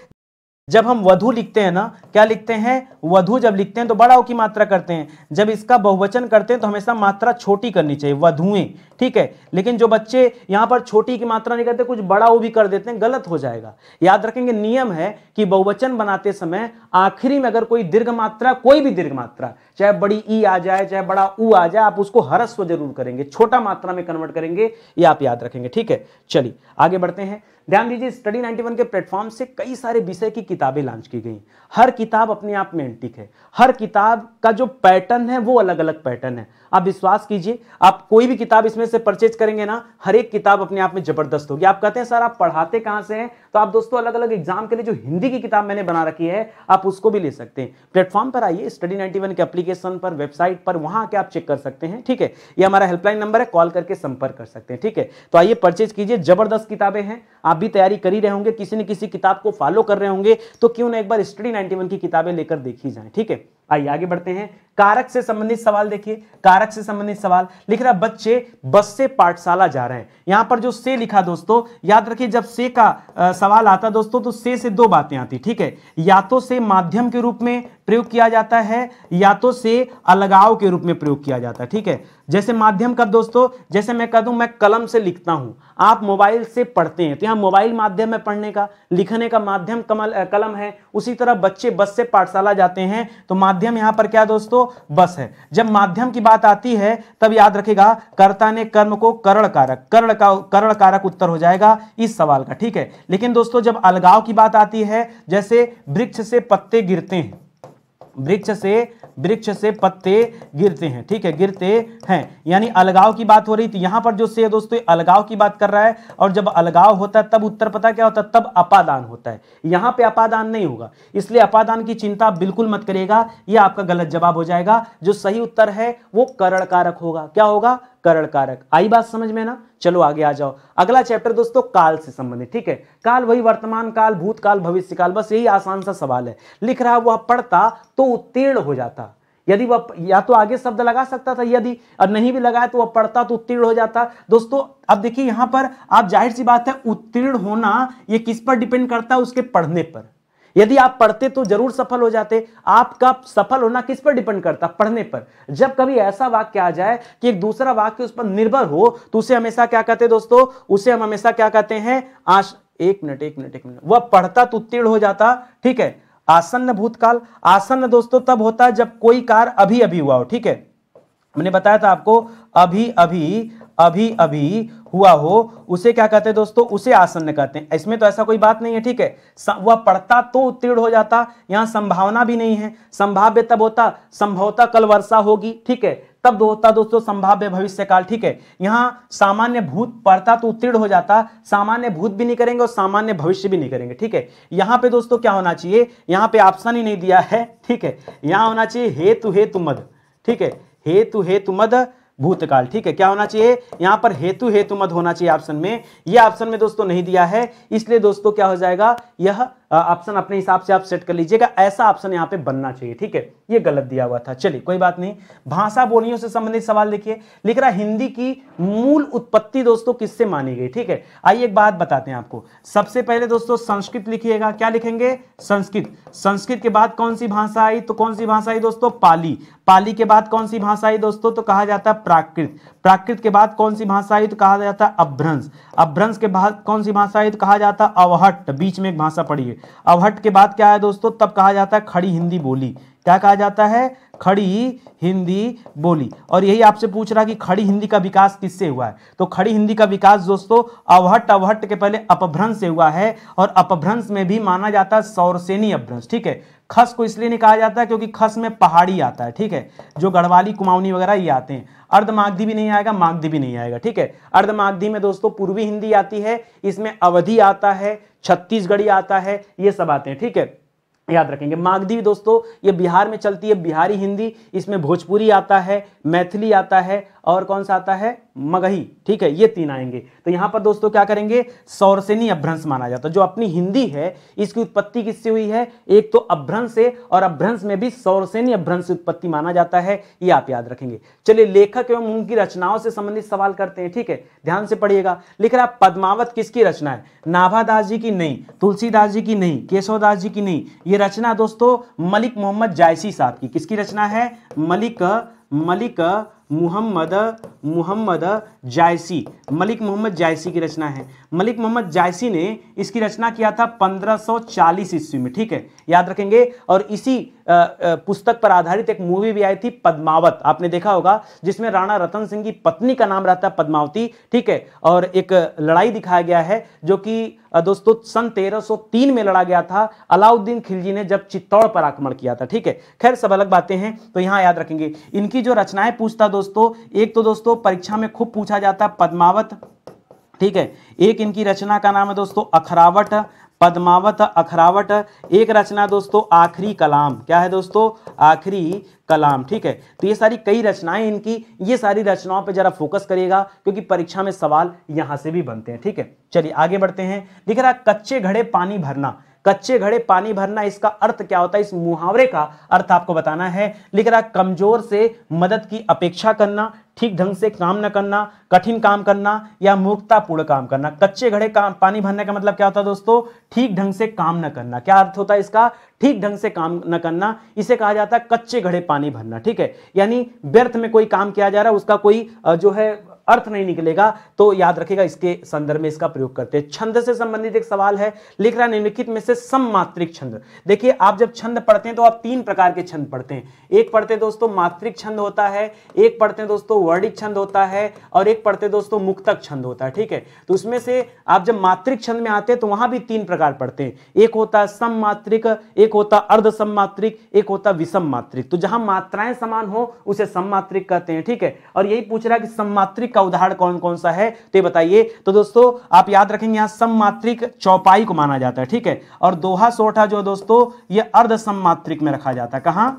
जब हम वधु लिखते हैं ना, क्या लिखते हैं, वधु जब लिखते हैं तो बड़ा ओ की मात्रा करते हैं, जब इसका बहुवचन करते हैं तो हमेशा मात्रा छोटी करनी चाहिए, वधुएं, ठीक है। लेकिन जो बच्चे यहां पर छोटी की मात्रा नहीं करते, कुछ बड़ा ओ भी कर देते हैं, गलत हो जाएगा। याद रखेंगे, नियम है कि बहुवचन बनाते समय आखिरी में अगर कोई दीर्घ मात्रा, कोई भी दीर्घ मात्रा, चाहे बड़ी ई आ जाए चाहे बड़ा ऊ आ जाए, आप उसको ह्रस्व जरूर करेंगे, छोटा मात्रा में कन्वर्ट करेंगे, ये आप याद रखेंगे, ठीक है। चलिए आगे बढ़ते हैं। ध्यान दीजिए, स्टडी 91 के प्लेटफॉर्म से कई सारे विषय की किताबें लॉन्च की गई। हर किताब अपने आप में एंटीक है, हर किताब का जो पैटर्न है वो अलग अलग पैटर्न है। आप विश्वास कीजिए, आप कोई भी किताब इसमें से परचेज करेंगे ना, हर एक किताब अपने आप में जबरदस्त होगी। आप कहते हैं सर आप पढ़ाते कहां से हैं, तो आप दोस्तों अलग अलग एग्जाम के लिए जो हिंदी की किताब मैंने बना रखी है आप उसको भी ले सकते हैं। प्लेटफॉर्म पर आइए, स्टडी 91 के एप्लीकेशन पर, वेबसाइट पर, वहां आके आप चेक कर सकते हैं, ठीक है। ये हमारा हेल्पलाइन नंबर है, कॉल करके संपर्क कर सकते हैं, ठीक है। तो आइए परचेज कीजिए, जबरदस्त किताबें हैं। आप भी तैयारी कर ही रहे होंगे, किसी न किसी किताब को फॉलो कर रहे होंगे, तो क्यों ना एक बार स्टडी 91 की किताबें लेकर देखी जाए, ठीक है। आइए आगे बढ़ते हैं। कारक से संबंधित सवाल देखिए, कारक से संबंधित सवाल लिख रहा, बच्चे बस से पाठशाला जा रहे हैं। यहां पर जो से लिखा दोस्तों, याद रखिए जब से का सवाल आता दोस्तों तो से दो बातें आती, ठीक है। या तो से माध्यम के रूप में प्रयोग किया जाता है, या तो से अलगाव के रूप में प्रयोग किया जाता है, ठीक है। जैसे माध्यम कब दोस्तों, जैसे मैं कह दूं मैं कलम से लिखता हूं, आप मोबाइल से पढ़ते हैं, तो यहां मोबाइल माध्यम है पढ़ने का, लिखने का माध्यम कलम है। उसी तरह बच्चे बस से पाठशाला जाते हैं, तो माध्यम यहां पर क्या दोस्तों, बस है। जब माध्यम की बात आती है तब याद रखेगा कर्ता ने कर्म को करण कारक उत्तर हो जाएगा इस सवाल का, ठीक है। लेकिन दोस्तों जब अलगाव की बात आती है, जैसे वृक्ष से पत्ते गिरते हैं, वृक्ष से पत्ते गिरते हैं, ठीक है, गिरते हैं, यानी अलगाव की बात हो रही थी। यहां पर जो से है दोस्तों अलगाव की बात कर रहा है, और जब अलगाव होता है तब उत्तर पता क्या होता है, तब अपादान होता है। यहां पे अपादान नहीं होगा, इसलिए अपादान की चिंता बिल्कुल मत करिएगा, यह आपका गलत जवाब हो जाएगा। जो सही उत्तर है वो करण कारक होगा। क्या होगा? करण कारक। आई बात समझ में ना? चलो आगे आ जाओ। अगला चैप्टर दोस्तों काल से संबंधित, ठीक है। काल वही वर्तमान काल, भूतकाल, भविष्य काल, बस यही आसान सा सवाल है। लिख रहा वह पढ़ता तो उत्तीर्ण हो जाता। यदि वह या तो आगे शब्द लगा सकता था, यदि और नहीं भी लगाया तो वह पढ़ता तो उत्तीर्ण हो जाता। दोस्तों अब देखिए यहां पर आप जाहिर सी बात है उत्तीर्ण होना ये किस पर डिपेंड करता है? उसके पढ़ने पर। यदि आप पढ़ते तो जरूर सफल हो जाते। आपका सफल होना किस पर डिपेंड करता? पढ़ने पर। जब कभी ऐसा वाक्य आ जाए कि एक दूसरा वाक्य उस पर निर्भर हो तो उसे हमेशा क्या कहते हैं दोस्तों? उसे हम हमेशा क्या कहते हैं? एक मिनट। वह पढ़ता तो उत्तीर्ण हो जाता, ठीक है। आसन्न भूतकाल, आसन्न दोस्तों तब होता है जब कोई कार्य अभी अभी हुआ हो, ठीक है। मैंने बताया था आपको अभी अभी हुआ हो, उसे क्या कहते हैं दोस्तों? उसे आसन्न कहते हैं। इसमें तो ऐसा कोई बात नहीं है, ठीक है। वह पढ़ता तो उत्तीर्ण हो जाता, यहां संभावना भी नहीं है। संभाव्य तब होता संभवतः कल वर्षा होगी, ठीक है, तब होता दोस्तों संभाव्य भविष्य काल, ठीक है। यहां सामान्य भूत पढ़ता तो उत्तीर्ण हो जाता, सामान्य भूत भी नहीं करेंगे और सामान्य भविष्य भी नहीं करेंगे, ठीक है। यहां पे दोस्तों क्या होना चाहिए? यहां पे ऑप्शन ही नहीं दिया है, ठीक है। यहां होना चाहिए हेतु मद, ठीक है, हेतु मद भूतकाल, ठीक है। क्या होना चाहिए? यहां पर हेतु मद होना चाहिए ऑप्शन में। यह ऑप्शन में दोस्तों नहीं दिया है, इसलिए दोस्तों क्या हो जाएगा? यह ऑप्शन अपने हिसाब से आप सेट कर लीजिएगा, ऐसा ऑप्शन यहां पे बनना चाहिए, ठीक है। ये गलत दिया हुआ था, चलिए कोई बात नहीं। भाषा बोलियों से संबंधित सवाल देखिए, लिख रहा हिंदी की मूल उत्पत्ति दोस्तों किससे मानी गई, ठीक है। आइए एक बात बताते हैं आपको। सबसे पहले दोस्तों संस्कृत लिखिएगा। क्या लिखेंगे? संस्कृत। संस्कृत के बाद कौन सी भाषा आई? तो कौन सी भाषा आई दोस्तों? पाली। पाली के बाद कौन सी भाषा आई दोस्तों? तो कहा जाता है प्राकृत। प्राकृत के बाद कौन सी भाषा आई? तो कहा जाता है अपभ्रंश। अपभ्रंश के बाद कौन सी भाषा आई? तो कहा जाता है अवहट्ट। बीच में एक भाषा पड़ी है। अवहट्ट के बाद क्या है दोस्तों? तब कहा जाता है खड़ी हिंदी बोली। क्या कहा जाता है? खड़ी हिंदी बोली। और यही आपसे पूछ रहा कि खड़ी हिंदी का विकास किससे हुआ है? तो खड़ी हिंदी का विकास दोस्तों अवहट्ट के पहले अपभ्रंश से हुआ है, और अपभ्रंश में भी माना जाता है सौरसेनी अपभ्रंश, ठीक है। खस को इसलिए नहीं कहा जाता है क्योंकि खस में पहाड़ी आता है, ठीक है, जो गढ़वाली कुमाऊनी वगैरह ये आते हैं। अर्धमागधी भी नहीं आएगा, मागधी भी नहीं आएगा, ठीक है। अर्धमागधी में दोस्तों पूर्वी हिंदी आती है, इसमें अवधी आता है, छत्तीसगढ़ी आता है, ये सब आते हैं, ठीक है, याद रखेंगे। मागधी दोस्तों ये बिहार में चलती है, बिहारी हिंदी, इसमें भोजपुरी आता है, मैथिली आता है, और कौन सा आता है? मगही, ठीक है, ये तीन आएंगे। तो यहां पर दोस्तों क्या करेंगे? सौरसेनी अपभ्रंश माना जाता है। जो अपनी हिंदी है इसकी उत्पत्ति किससे हुई है? एक तो अपभ्रंश से, और अपभ्रंश में भी सौरसेनी अपभ्रंश से उत्पत्ति माना जाता है, ये आप याद रखेंगे। चलिए लेखक एवं उनकी रचनाओं से संबंधित सवाल करते हैं, ठीक है, ध्यान से पढ़िएगा। लिख रहा पद्मावत किसकी रचना है? नाभादास जी की नहीं, तुलसीदास जी की नहीं, केशवदास जी की नहीं, ये रचना दोस्तों मलिक मोहम्मद जायसी साहब की। किसकी रचना है? मलिक मोहम्मद जायसी, मलिक मोहम्मद जायसी की रचना है। मलिक मोहम्मद जायसी ने इसकी रचना किया था 1540 ईस्वी में, ठीक है, याद रखेंगे। और इसी पुस्तक पर आधारित एक मूवी भी आई थी पद्मावत, आपने देखा होगा, जिसमें राणा रतन सिंह की पत्नी का नाम रहता है पद्मावती, ठीक है। और एक लड़ाई दिखाया गया है जो कि दोस्तों सन 1303 में लड़ा गया था, अलाउद्दीन खिलजी ने जब चित्तौड़ पर आक्रमण किया था, ठीक है। खैर सब अलग बातें हैं, तो यहां याद रखेंगे। इनकी जो रचनाएं पूछता दोस्तों, एक तो दोस्तों परीक्षा में खूब पूछा जाता है पद्मावत, ठीक है। एक इनकी रचना का नाम है दोस्तों अखरावट, पद्मावत अखरावट। एक रचना दोस्तों आखिरी कलाम। क्या है दोस्तों? आखिरी कलाम, ठीक है। तो ये सारी कई रचनाएं इनकी, ये सारी रचनाओं पे जरा फोकस करिएगा क्योंकि परीक्षा में सवाल यहां से भी बनते हैं, ठीक है। चलिए आगे बढ़ते हैं। दिख रहा कच्चे घड़े पानी भरना। कच्चे घड़े पानी भरना, इसका अर्थ क्या होता है? इस मुहावरे का अर्थ आपको बताना है। लिख रहा कमजोर से मदद की अपेक्षा करना, ठीक ढंग से काम न करना, कठिन काम करना, या मूर्खतापूर्ण काम करना। कच्चे घड़े का पानी भरने का मतलब क्या होता है दोस्तों? ठीक ढंग से काम न करना। क्या अर्थ होता है इसका? ठीक ढंग से काम न करना, इसे कहा जाता है कच्चे घड़े पानी भरना, ठीक है। यानी व्यर्थ में कोई काम किया जा रहा है, उसका कोई जो है अर्थ नहीं निकलेगा तो याद रखिएगा इसके संदर्भ में इसका प्रयोग करते हैं। छंद से संबंधित एक सवाल है, लिख रहा निम्नलिखित में से सममात्रिक छंद। देखिए आप जब छंद पढ़ते हैं तो आप तीन प्रकार के छंद पढ़ते हैं। एक पढ़ते हैं दोस्तों मात्रिक छंद होता है, एक पढ़ते हैं दोस्तों वर्णिक छंद होता है, और एक पढ़ते हैं दोस्तों मुक्तक छंद होता है। ठीक है, तो उसमें से आप जब मात्रिक छंद में आते हैं तो वहां भी तीन प्रकार पढ़ते हैं। एक होता है सममात्रिक, एक होता अर्ध सममात्रिक, एक होता विषम मात्रिक। तो जहां मात्राएं समान हो उसे सममात्रिक कहते हैं। ठीक है, और यही पूछ रहा है कि सममात्रिक का उदाहरण कौन कौन सा है, तो ये बताइए। तो दोस्तों आप याद रखेंगे यहां सममात्रिक चौपाई को माना जाता है। ठीक है, और दोहा सोठा जो दोस्तों ये अर्ध सममात्रिक में रखा जाता है। कहां?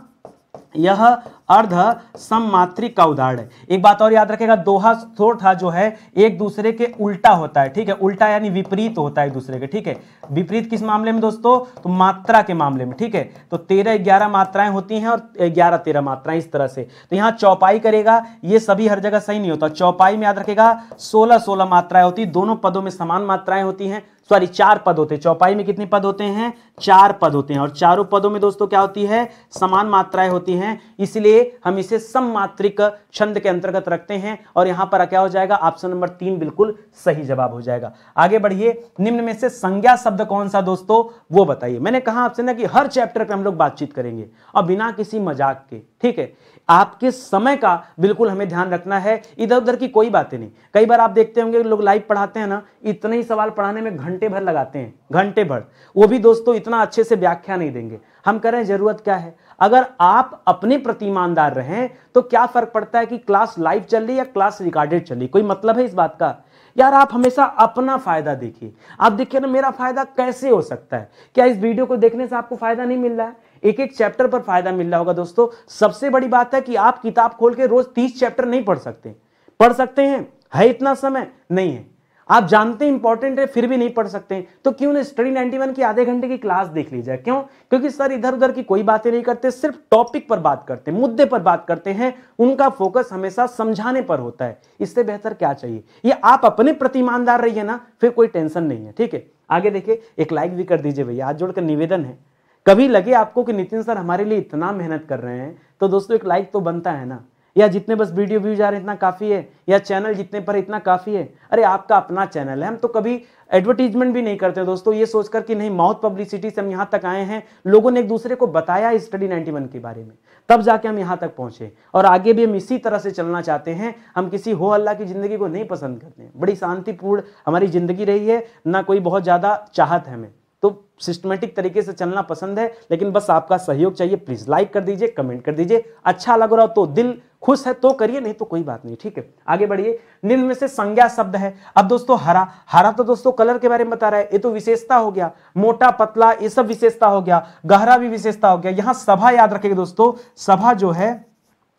यह अर्ध सममात्रिक का उदाहरण है। एक बात और याद रखेगा, दोहा सोठा जो है एक दूसरे के उल्टा होता है। ठीक है, उल्टा यानी विपरीत होता है एक दूसरे के। ठीक है, विपरीत किस मामले में दोस्तों? तो मात्रा के मामले में। ठीक है, तो 13-11 मात्राएं होती हैं और 11-13 मात्राएं इस तरह से। तो यहां चौपाई करेगा, ये सभी हर जगह सही नहीं होता। चौपाई में याद रखेगा 16-16 मात्राएं होती, दोनों पदों में समान मात्राएं होती हैं। सॉरी 4 पद होते हैं। चौपाई में कितने पद होते हैं? 4 पद होते हैं, और चारों पदों में दोस्तों क्या होती है? समान मात्राएं होती हैं। इसलिए हम इसे सममात्रिक छंद के अंतर्गत रखते हैं, और यहां पर क्या हो जाएगा? ऑप्शन नंबर 3 बिल्कुल सही जवाब हो जाएगा। आगे बढ़िए, निम्न में से संज्ञा शब्द कौन सा दोस्तों वो बताइए। मैंने कहा आपसे ना कि हर चैप्टर पे हम लोग बातचीत करेंगे और बिना किसी मजाक के। ठीक है, आपके समय का बिल्कुल हमें ध्यान रखना है, इधर उधर की कोई बातें नहीं। कई बार आप देखते होंगे लोग लाइव पढ़ाते हैं ना, इतने ही सवाल पढ़ाने में घंटे भर लगाते हैं, घंटे भर। वो भी दोस्तों इतना अच्छे से व्याख्या नहीं देंगे। हम कह रहे हैं जरूरत क्या है? अगर आप अपने प्रति ईमानदार रहें तो क्या फर्क पड़ता है कि क्लास लाइव चल रही है या क्लास रिकॉर्डेड चल रही? कोई मतलब है इस बात का? यार आप हमेशा अपना फायदा देखिए। आप देखिए ना मेरा फायदा कैसे हो सकता है? क्या इस वीडियो को देखने से आपको फायदा नहीं मिल रहा है? एक एक चैप्टर पर फायदा मिल रहा होगा दोस्तों। सबसे बड़ी बात है कि आप किताब खोल के रोज 30 चैप्टर नहीं पढ़ सकते। पढ़ सकते हैं, है इतना समय? नहीं है। आप जानते हैं इंपॉर्टेंट है फिर भी नहीं पढ़ सकते, तो क्यों ना स्टडी 91 की आधे घंटे की क्लास देख ली जाए। क्यों? क्योंकि सर इधर उधर की कोई बातें नहीं करते, सिर्फ टॉपिक पर बात करते हैं, मुद्दे पर बात करते हैं। उनका फोकस हमेशा समझाने पर होता है। इससे बेहतर क्या चाहिए? ये आप अपने प्रति ईमानदार रहिए ना, फिर कोई टेंशन नहीं है। ठीक है, आगे देखिए, एक लाइक भी कर दीजिए भैया, हाथ जोड़कर निवेदन है। कभी लगे आपको कि नितिन सर हमारे लिए इतना मेहनत कर रहे हैं, तो दोस्तों एक लाइक तो बनता है ना। या जितने बस वीडियो व्यूज आ रहे हैं इतना काफी है, या चैनल जितने पर इतना काफी है। अरे आपका अपना चैनल है, हम तो कभी एडवर्टीजमेंट भी नहीं करते दोस्तों, ये सोचकर कि नहीं माउथ पब्लिसिटी से हम यहाँ तक आए हैं। लोगों ने एक दूसरे को बताया स्टडी 91 के बारे में, तब जाके हम यहाँ तक पहुंचे, और आगे भी हम इसी तरह से चलना चाहते हैं। हम किसी हो हल्ला की जिंदगी को नहीं पसंद करते हैं। बड़ी शांतिपूर्ण हमारी जिंदगी रही है, ना कोई बहुत ज्यादा चाहत है हमें, तो सिस्टमेटिक तरीके से चलना पसंद है। लेकिन बस आपका सहयोग चाहिए। प्लीज लाइक कर दीजिए, कमेंट कर दीजिए। अच्छा लग रहा हो तो, दिल खुश है तो करिए, नहीं तो कोई बात नहीं। ठीक है, आगे बढ़िए। निम्न में से संज्ञा शब्द है। अब दोस्तों हरा, हरा तो दोस्तों कलर के बारे में बता रहा है, ये तो विशेषता हो गया। मोटा पतला ये सब विशेषता हो गया, गहरा भी विशेषता हो गया। यहां सभा याद रखिएगा दोस्तों, सभा जो है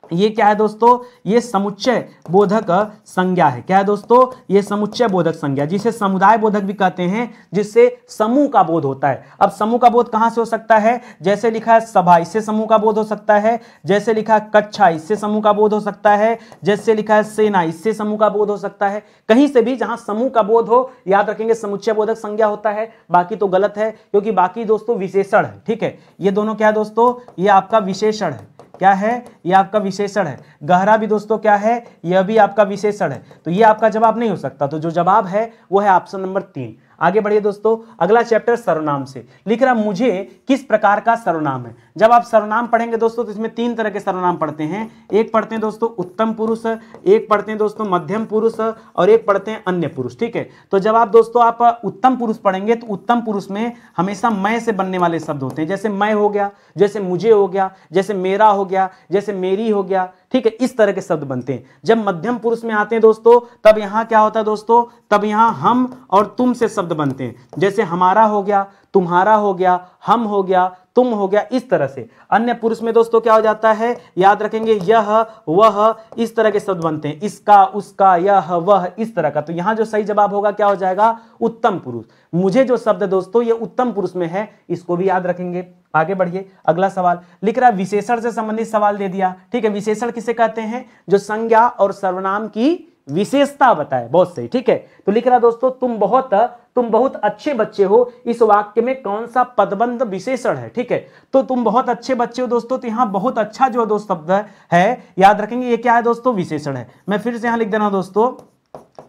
ये क्या है दोस्तों? ये समुच्चय बोधक संज्ञा है। क्या है दोस्तों? ये समुच्चय बोधक संज्ञा, जिसे समुदाय बोधक भी कहते हैं, जिससे समूह का बोध होता है। अब समूह का बोध कहां से हो सकता है? जैसे लिखा है सभा, इससे समूह का बोध हो सकता है। जैसे लिखा है कक्षा, इससे समूह का बोध हो सकता है। जैसे लिखा है सेना, इससे समूह का बोध हो सकता है। कहीं से भी जहां समूह का बोध हो, याद रखेंगे समुच्चय बोधक संज्ञा होता है। बाकी तो गलत है, क्योंकि बाकी दोस्तों विशेषण है। ठीक है, ये दोनों क्या है दोस्तों? ये आपका विशेषण है। क्या है? ये आपका विशेषण है। गहरा भी दोस्तों क्या है? यह भी आपका विशेषण है। तो ये आपका जवाब नहीं हो सकता। तो जो जवाब है वो है ऑप्शन नंबर 3। आगे बढ़िए दोस्तों, अगला चैप्टर सर्वनाम से। लिख रहा मुझे किस प्रकार का सर्वनाम है। जब आप सर्वनाम पढ़ेंगे दोस्तों तो इसमें 3 तरह के सर्वनाम पढ़ते हैं। एक पढ़ते हैं दोस्तों उत्तम पुरुष, एक पढ़ते हैं दोस्तों मध्यम पुरुष, और एक पढ़ते हैं अन्य पुरुष। ठीक है, तो जब आप दोस्तों आप उत्तम पुरुष पढ़ेंगे तो उत्तम पुरुष में हमेशा मैं से बनने वाले शब्द होते हैं। जैसे मैं हो गया, जैसे मुझे हो गया, जैसे मेरा हो गया, जैसे मेरी हो गया। ठीक है, इस तरह के शब्द बनते हैं। जब मध्यम पुरुष में आते हैं दोस्तों, तब यहां क्या होता है दोस्तों? तब यहां हम और तुम से शब्द बनते हैं। जैसे हमारा हो गया, तुम्हारा हो गया, हम हो गया, तुम हो गया, इस तरह से। अन्य पुरुष में दोस्तों क्या हो जाता है? याद रखेंगे यह, वह, इस तरह के शब्द बनते हैं। इसका, उसका, यह, वह, इस तरह का। तो यहां जो सही जवाब होगा क्या हो जाएगा? उत्तम पुरुष। मुझे जो शब्द दोस्तों ये उत्तम पुरुष में है, इसको भी याद रखेंगे। आगे बढ़िए, अगला सवाल लिख रहा है विशेषण से संबंधित सवाल दे दिया। ठीक है, विशेषण किसे कहते हैं? जो संज्ञा और सर्वनाम की विशेषता बताए। बहुत सही। ठीक है, तो लिख रहा दोस्तों तुम बहुत तुम बहुत अच्छे बच्चे हो, इस वाक्य में कौन सा पदबंध विशेषण है। ठीक है, तो तुम बहुत अच्छे बच्चे हो दोस्तों, तो यहां बहुत अच्छा जो दोस्त शब्द है, याद रखेंगे ये क्या है दोस्तों, विशेषण है। मैं फिर से यहां लिख देना दोस्तों,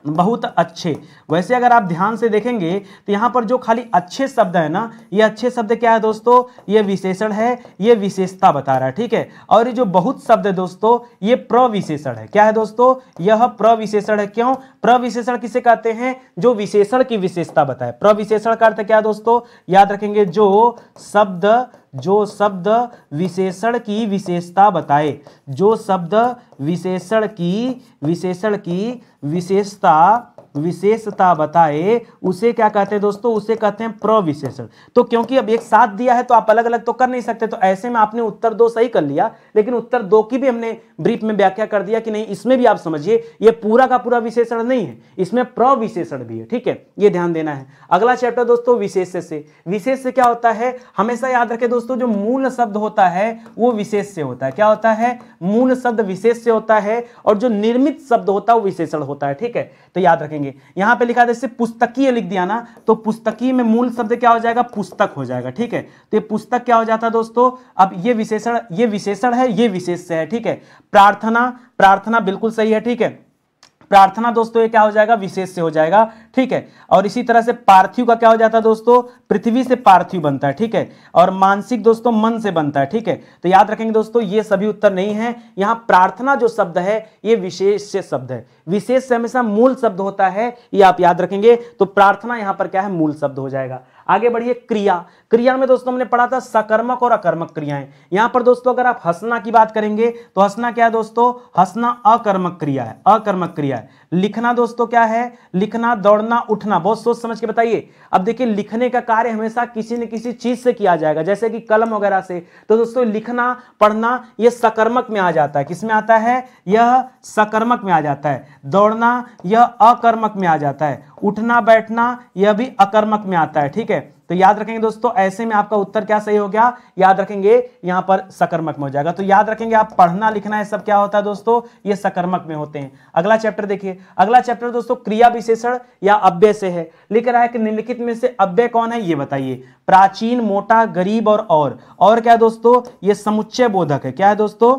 बहुत अच्छे। वैसे अगर आप ध्यान से देखेंगे तो यहां पर जो खाली अच्छे शब्द है ना, ये अच्छे शब्द क्या है दोस्तों, ये विशेषण है, ये विशेषता बता रहा है। ठीक है, और ये जो बहुत शब्द है दोस्तों, ये प्रविशेषण है। क्या है दोस्तों, यह प्रविशेषण है। क्यों, प्रविशेषण किसे कहते हैं, जो विशेषण की विशेषता बताए। प्रविशेषण का अर्थ क्या है दोस्तों, याद रखेंगे, जो शब्द विशेषण की विशेषता बताए, जो शब्द विशेषण की विशेषता बताए, उसे क्या कहते हैं दोस्तों, उसे कहते हैं प्रविशेषण। तो क्योंकि अब एक साथ दिया है तो आप अलग अलग तो कर नहीं सकते, तो ऐसे में आपने उत्तर 2 सही कर लिया, लेकिन उत्तर 2 की भी हमने ब्रीफ में व्याख्या कर दिया कि नहीं, इसमें भी आप समझिए ये पूरा का पूरा विशेषण नहीं है, इसमें प्रविशेषण भी है। ठीक है, ये ध्यान देना है। अगला चैप्टर दोस्तों विशेष से। विशेष से क्या होता है, हमेशा याद रखें दोस्तों, जो मूल शब्द होता है वो विशेष से होता है। क्या होता है, मूल शब्द विशेष से होता है, और जो निर्मित शब्द होता है वो विशेषण होता है। ठीक है, तो याद रखेंगे, यहां पे लिखा है जैसे पुस्तकीय लिख दिया ना, तो पुस्तकीय में मूल शब्द क्या हो जाएगा, पुस्तक हो जाएगा। ठीक है, तो ये पुस्तक क्या हो जाता है दोस्तों, अब ये विशेषण है, ये विशेष से है। ठीक है, प्रार्थना बिल्कुल सही है। ठीक है, प्रार्थना दोस्तों ये क्या हो जाएगा, विशेष से हो जाएगा। ठीक है, और इसी तरह से पार्थिव का क्या हो जाता है दोस्तों, पृथ्वी से पार्थिव बनता है। ठीक है, और मानसिक दोस्तों मन से बनता है। ठीक है, तो याद रखेंगे दोस्तों, ये सभी उत्तर नहीं है। यहां प्रार्थना जो शब्द है ये विशेष से शब्द है, विशेष से हमेशा मूल शब्द होता है, ये आप याद रखेंगे। तो प्रार्थना यहां पर क्या है, मूल शब्द हो जाएगा। आगे बढ़िए, क्रिया में दोस्तों हमने पढ़ा था सकर्मक और अकर्मक क्रियाएं। यहां पर दोस्तों अगर आप हंसना की बात करेंगे तो हंसना क्या है दोस्तों, हंसना अकर्मक क्रिया है, अकर्मक क्रिया है। लिखना दोस्तों क्या है, लिखना, दौड़ना, उठना, बहुत सोच समझ के बताइए। अब देखिए, लिखने का कार्य हमेशा किसी न किसी चीज से किया जाएगा, जैसे कि कलम वगैरह से। तो दोस्तों लिखना, पढ़ना, यह सकर्मक में आ जाता है। किसमें आता है, यह सकर्मक में आ जाता है। दौड़ना यह अकर्मक में आ जाता है। उठना बैठना यह भी अकर्मक में आता है। ठीक है, तो याद रखेंगे दोस्तों, ऐसे में आपका उत्तर क्या सही हो गया, याद रखेंगे यहां पर सकर्मक में हो जाएगा। तो याद रखेंगे आप, पढ़ना लिखना ये सब क्या होता है दोस्तों, ये सकर्मक में होते हैं। अगला चैप्टर देखिए, अगला चैप्टर दोस्तों क्रिया विशेषण या अव्यय से है। लिख रहा है कि निम्नलिखित में से अव्यय कौन है, ये बताइए। प्राचीन, मोटा, गरीब और क्या दोस्तों, ये समुच्चय बोधक है। क्या है दोस्तों,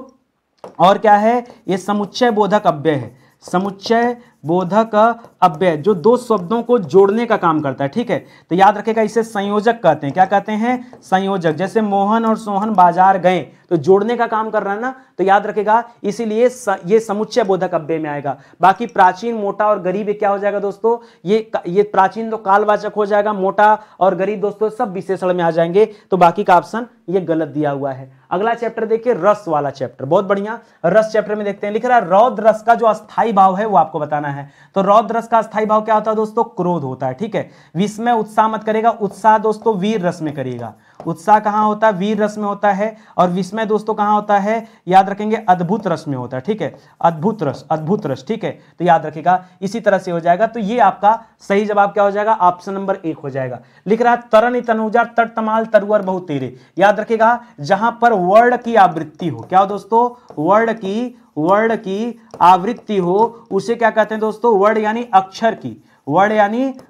और क्या है, ये समुच्चय बोधक अव्यय है। समुच्चय बोधक अव्यय जो दो शब्दों को जोड़ने का काम करता है। ठीक है, तो याद रखेगा इसे संयोजक कहते हैं। क्या कहते हैं, संयोजक। जैसे मोहन और सोहन बाजार गए, तो जोड़ने का काम कर रहा है ना, तो याद रखेगा इसीलिए ये समुच्चय बोधक अव्यय में आएगा। बाकी प्राचीन, मोटा और गरीब क्या हो जाएगा दोस्तों, ये प्राचीन तो कालवाचक हो जाएगा, मोटा और गरीब दोस्तों सब विशेषण में आ जाएंगे। तो बाकी का ऑप्शन ये गलत दिया हुआ है। अगला चैप्टर देखिए, रस वाला चैप्टर, बहुत बढ़िया। रस चैप्टर में देखते हैं, लिख रहा है रौद्र रस का जो अस्थाई भाव है वो आपको बताना है। तो रौद्र रस का अस्थाई भाव क्या होता है दोस्तों, क्रोध होता है। ठीक है, विस्मय उत्साह मत करेगा, उत्साह दोस्तों वीर रस में करिएगा। उत्साह कहां होता है, वीर रस में होता है, और विस्मय दोस्तों कहां होता है, याद रखेंगे अद्भुत रस में होता है। ठीक है, अद्भुत रस। ठीक है, तो याद रखिएगा इसी तरह से हो जाएगा। तो ये आपका सही जवाब क्या हो जाएगा, ऑप्शन नंबर 1 हो जाएगा। लिख रहा है तरन तनुजा तट तमाल तरुअर बहुत तेरे। याद रखिएगा जहां पर वर्ण की आवृत्ति हो, क्या हो दोस्तों, वर्ण की आवृत्ति हो, उसे क्या कहते हैं दोस्तों, वर्ण यानी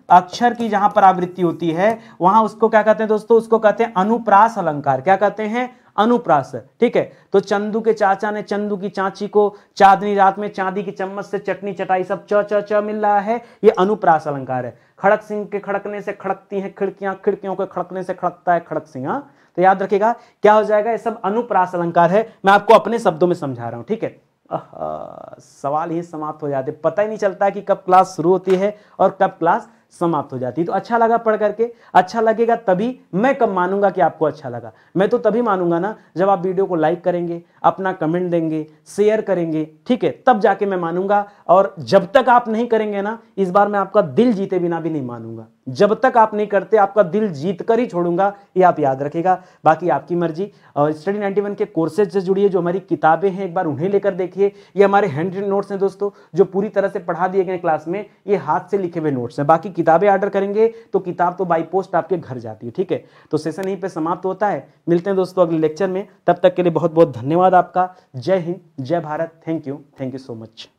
अक्षर की जहां पर आवृत्ति होती है वहां उसको क्या कहते हैं दोस्तों, उसको कहते हैं अनुप्रास अलंकार। क्या कहते हैं, अनुप्रास। ठीक है, तो चंदू के चाचा ने चंदू की चाची को चांदनी रात में चांदी की चम्मच से चटनी चटाई, सब च च च मिल रहा है, ये अनुप्रास अलंकार है। खड़क सिंह के खड़कने से खड़कती हैं खिड़कियां, खिड़कियों के खड़कने से खड़कता है खड़क सिंह। तो याद रखिएगा क्या हो जाएगा, ये सब अनुप्रास अलंकार है। मैं आपको अपने शब्दों में समझा रहा हूं। ठीक है, सवाल ही समाप्त हो जाते, पता ही नहीं चलता है कि कब क्लास शुरू होती है और कब क्लास समाप्त हो जाती है। तो अच्छा लगा पढ़ करके, अच्छा लगेगा तभी मैं कब मानूंगा कि आपको अच्छा लगा। मैं तो तभी मानूंगा ना जब आप वीडियो को लाइक करेंगे, अपना कमेंट देंगे, शेयर करेंगे। ठीक है, तब जाके मैं मानूंगा। और जब तक आप नहीं करेंगे ना, इस बार मैं आपका दिल जीते बिना भी नहीं मानूंगा। जब तक आप नहीं करते, आपका दिल जीत कर ही छोड़ूंगा, ये आप याद रखिएगा। बाकी आपकी मर्जी। और स्टडी 91 के कोर्सेज से जुड़िए, जो हमारी किताबें हैं एक बार उन्हें लेकर देखिए। ये हमारे हैंड रिटन नोट्स हैं दोस्तों, जो पूरी तरह से पढ़ा दिए गए क्लास में, ये हाथ से लिखे हुए नोट्स हैं। बाकी किताबें ऑर्डर करेंगे तो किताब तो बाई पोस्ट आपके घर जाती है। ठीक है, तो सेशन यहीं पे समाप्त होता है। मिलते हैं दोस्तों अगले लेक्चर में, तब तक के लिए बहुत बहुत धन्यवाद आपका। जय हिंद, जय Bharat. Thank you so much.